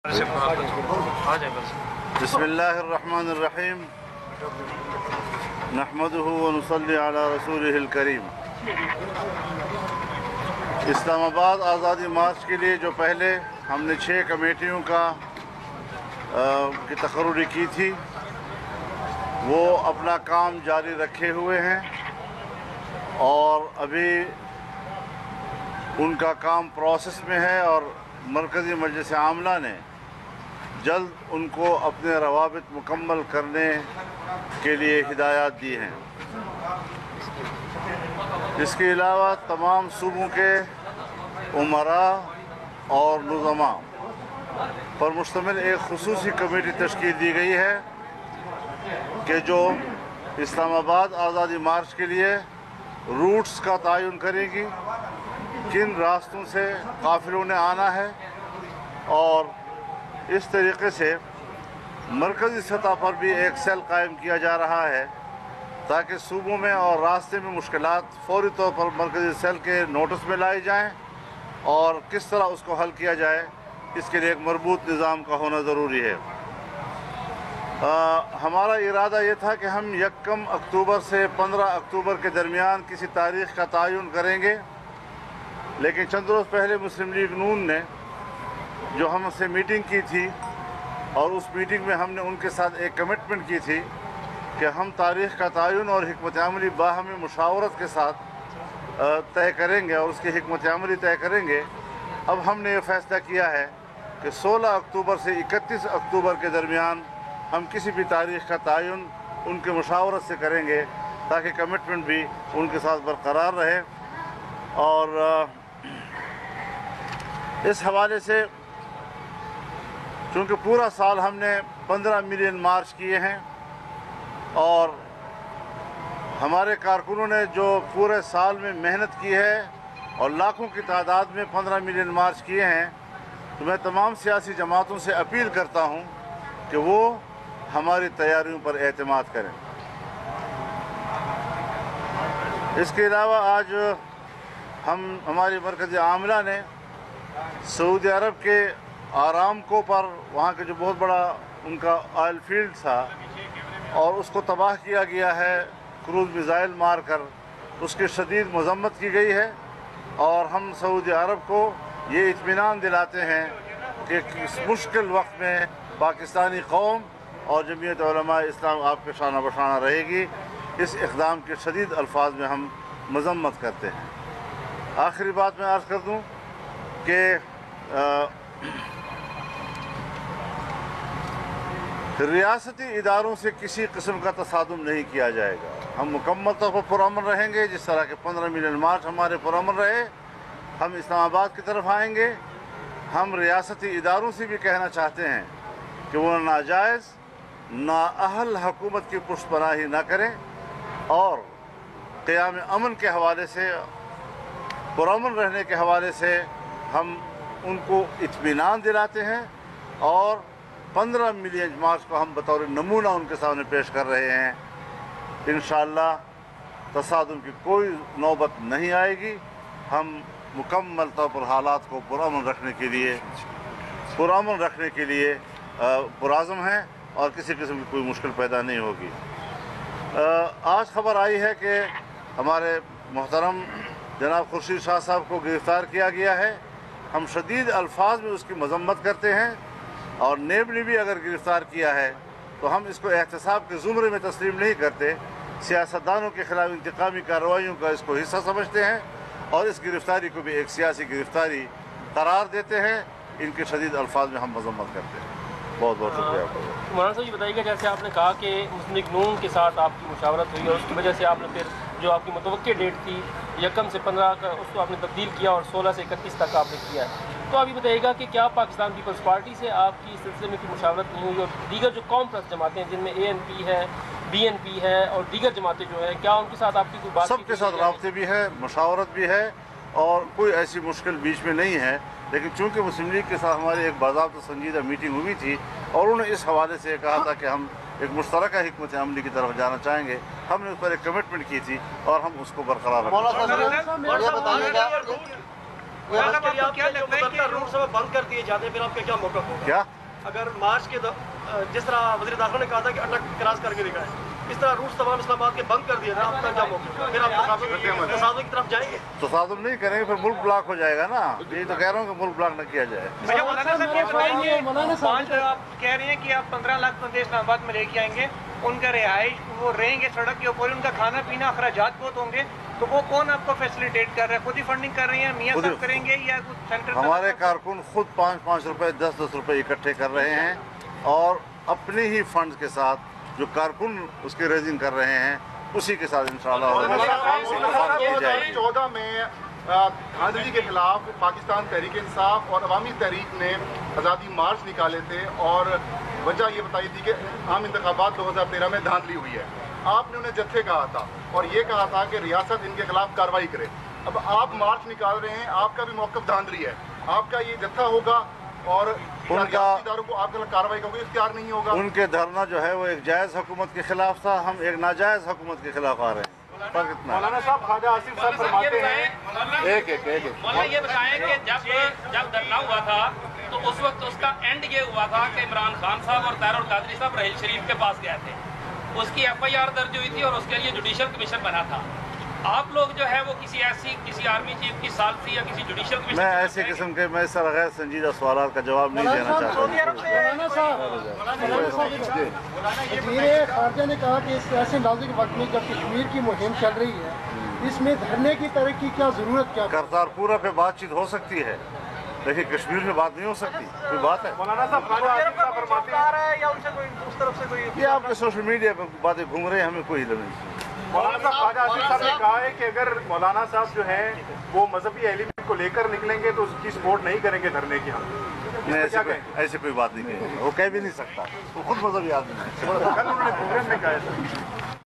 बिस्मिल्लाहिर्रहमानिर्रहीम नहमदुहु व नुसल्ली अला रसूलिहिल करीम। इस्लामाबाद आज़ादी मार्च के लिए जो पहले हमने 6 कमेटियों की तकर्री की थी, वो अपना काम जारी रखे हुए हैं और अभी उनका काम प्रोसेस में है और मरकज़ी मजलिस आमला ने जल्द उनको अपने रवाबित मुकम्मल करने के लिए हिदायत दी हैं। इसके अलावा तमाम सूबों के उमरा और नुज़मा पर मुश्तमिल एक खुसूसी कमेटी तश्कील दी गई है कि जो इस्लामाबाद आज़ादी मार्च के लिए रूट्स का तयन करेगी, किन रास्तों से काफ़िलों ने आना है, और इस तरीके से मरकज़ी सतह पर भी एक सेल कायम किया जा रहा है ताकि सूबों में और रास्ते में मुश्किलात फौरी तौर पर मरकज़ी सेल के नोटिस में लाई जाएं और किस तरह उसको हल किया जाए, इसके लिए एक मरबूत निज़ाम का होना ज़रूरी है। हमारा इरादा ये था कि हम 1 अक्टूबर से 15 अक्टूबर के दरमियान किसी तारीख़ का तयन करेंगे, लेकिन चंद रोज़ पहले मुस्लिम लीग नून ने जो हमसे मीटिंग की थी और उस मीटिंग में हमने उनके साथ एक कमिटमेंट की थी कि हम तारीख़ का तयन और हिकमत अमली बाहमी मुशावरत के साथ तय करेंगे और उसकी हिकमत अमली तय करेंगे। अब हमने ये फ़ैसला किया है कि 16 अक्टूबर से 31 अक्टूबर के दरमियान हम किसी भी तारीख़ का तयन उनके मुशावरत से करेंगे ताकि कमिटमेंट भी उनके साथ बरकरार रहे। और इस हवाले से चूँकि पूरा साल हमने 15 मिलियन मार्च किए हैं और हमारे कारकुनों ने जो पूरे साल में मेहनत की है और लाखों की तादाद में 15 मिलियन मार्च किए हैं, तो मैं तमाम सियासी जमातों से अपील करता हूं कि वो हमारी तैयारियों पर एतमाद करें। इसके अलावा आज हमारी मरकज़ी आमला ने सऊदी अरब के आरामको पर वहाँ के जो बहुत बड़ा उनका ऑयल फील्ड था और उसको तबाह किया गया है क्रूज़ मिज़ाइल मार कर, उसकी शदीद मज़म्मत की गई है और हम सऊदी अरब को ये इत्मीनान दिलाते हैं कि इस मुश्किल वक्त में पाकिस्तानी कौम और जमीयत उलमा इस्लाम आपके शाना बशाना रहेगी। इस इक़दाम के शदीद अल्फाज में हम मज़म्मत करते हैं। आखिरी बात मैं अर्ज़ कर दूँ कि रियासती इदारों से किसी किस्म का तसादुम नहीं किया जाएगा। हम मुकम्मल तौर पर पुरअमन रहेंगे, जिस तरह के 15 मिलियन मार्च हमारे पुरअमन रहे। हम इस्लामाबाद की तरफ आएंगे। हम रियासती इदारों से भी कहना चाहते हैं कि वो नाजायज़ नाअहल हुकूमत की पुष्टपनाही न करें और क़याम अमन के हवाले से, पुरअमन रहने के हवाले से हम उनको इत्मीनान दिलाते हैं और 15 मिलियन मार्च को हम बतौर नमूना उनके सामने पेश कर रहे हैं। इंशाअल्लाह तसादुम की कोई नौबत नहीं आएगी। हम मुकम्मल तौर पर हालात को पुरअमन रखने के लिए पुराज़म हैं और किसी किस्म की कोई मुश्किल पैदा नहीं होगी। आज खबर आई है कि हमारे मोहतरम जनाब खुर्शीद शाह साहब को गिरफ़्तार किया गया है। हम शदीद अल्फाज में उसकी मज़म्मत करते हैं और नेब ने भी अगर गिरफ़्तार किया है तो हम इसको एहतसाब के ज़ुमरे में तस्लीम नहीं करते। सियासतदानों के ख़िलाफ़ इंतकामी कार्रवाइयों का इसको हिस्सा समझते हैं और इस गिरफ़्तारी को भी एक सियासी गिरफ़्तारी करार देते हैं। इनके शदीद अल्फाज में हम मज़म्मत करते हैं। बहुत बहुत शुक्रिया आपका। मौलाना साहब ये बताइएगा, जैसे आपने कहा कि मुस्लिम लीग नून के साथ आपकी मुशावरत हुई और उसकी वजह से आपने फिर जो आपकी मुतवक्की डेट थी 1 से 15 का, उसको आपने तब्दील किया और 16 से 31 तक आपने किया है। तो अभी बताइएगा कि क्या पाकिस्तान पीपल्स पार्टी से आपकी इस सिलसिले में की मुशावरत नहीं हुई और दीगर जो कौम परस्त जमातें हैं जिनमें ANP है, BNP है और दीगर जमातें जो है, क्या उनके साथ आपकी कोई बात? सबके साथ राब्ते भी है, मुशावरत भी है और कोई ऐसी मुश्किल बीच में नहीं है। लेकिन चूँकि मुस्लिम लीग के साथ हमारी एक बाज़ाब्ता संजीदा मीटिंग हुई थी और उन्होंने इस हवाले से कहा था कि हम एक मुश्तरका हिकमत अमली की तरफ जाना चाहेंगे, हमने उस पर एक कमिटमेंट की थी और हम उसको बरकरार रखेंगे। مارچ کے لیے آپ کے جو متعلقہ روٹ سب بند کر دیے جاتے ہیں پھر آپ کا کیا موقف ہوگا؟ کیا اگر مارچ کے جس طرح وزیر داخلہ نے کہا تھا کہ اٹک کراس کر کے دکھائیں، اس طرح روٹ تمام اسلام آباد کے بند کر دیے تھے، آپ کا کیا موقف ہوگا؟ پھر آپ تصادم کی طرف جائیں گے؟ تصادم نہیں کریں گے پھر ملک بلاک ہو جائے گا نا. یہی تو کہہ رہا ہوں کہ ملک بلاک نہ کیا جائے. مولانا صاحب یہ بتائیں گے آپ کہہ رہے ہیں کہ آپ 15 لاکھ بندے اسلام آباد میں لے کے آئیں گے، ان کا رہائش وہ رہیں گے سڑک کے اوپر، ان کا کھانا پینا اخراجات بہت ہوں گے، تو وہ کون آپ کو فیسلیٹیٹ کر رہا ہے؟ خود ہی فنڈنگ کر رہے ہیں میاں صاحب کریں گے یا کچھ سینٹر؟ ہمارے کارکن خود 5-5 روپے 10-10 روپے اکٹھے کر رہے ہیں اور اپنے ہی فنڈ کے ساتھ جو کارکن اس کی ریزنگ کر رہے ہیں اسی کے ساتھ انشاءاللہ کی جائے گی. 14 میں دھاندلی کے خلاف پاکستان تحریک انصاف اور عوامی تحریک نے آزادی مارچ نکالے تھے اور وجہ یہ بتائی تھی کہ عام انتخابات 2013 میں دھاندلی ہوئی ہے. آپ نے انہیں جتھے کہا تھا اور یہ کہا تھا کہ ریاست ان کے خلاف کارروائی کرے. اب آپ مارچ نکال رہے ہیں، آپ کا بھی موقف دھاندلی ہے، آپ کا یہ جتھا ہوگا اور ان کا اداروں کو آپ کے خلاف کارروائی کا کوئی اختیار نہیں ہوگا. ان کے دھرنا جو ہے وہ ایک جائز حکومت کے خلاف تھا، ہم ایک ناجائز حکومت کے خلاف آ رہے ہیں. فرق اتنا ہے. مولانا صاحب خواجہ آصف صاحب فرماتے ہیں مولانا یہ بتائیں کہ جب دھرنا ہوا تھا تو اس وقت اس کا اینڈ یہ ہوا تھا کہ عمران خان صاحب اور طاہر القادری صاحب رحیل شریف کے پاس گئے تھے، اس کی ایف آئی آر درج ہوئی تھی اور اس کے لیے جوڈیشل کمیشن بنا تھا. آپ لوگ جو ہے وہ کسی آرمی چیف کی ثالثی یا کسی جوڈیشل کمیشن میں ایسے قسم کے میں سر غیر سنجیدہ سوالات کا جواب نہیں دینا چاہتا ہوں. وزیر خارجہ نے کہا کہ اس ایسے نازک وقت میں جب کشمیر کی مہم چل رہی ہے اس میں دھرنے کی طرح کی کیا ضرورت کیا؟ کرتارپورہ پہ بات چیت ہو سکتی ہے لیکن کشمیر میں بات نہیں ہو سکتی. کوئی بات ہے؟ مولانا صاحب خواجہ آصف صاحب فرماتے ہیں یا ان سے کوئی اس طرف سے کوئی یہ آپ کے سوشل میڈیا پہ باتیں گھوم رہے ہیں، ہمیں کوئی علم نہیں. مولانا صاحب خواجہ آصف صاحب نے کہا ہے کہ اگر مولانا صاحب جو ہیں وہ مذہبی ایلیمنٹ کو لے کر نکلیں گے تو اس کی سپورٹ نہیں کریں گے دھرنے کی. ہم ایسے کوئی بات نہیں کہیں گے، وہ کہہ بھی نہیں سکتا، وہ خود مذہبی آدمی ہے. کل انہوں نے پروگرام میں کہا ہے.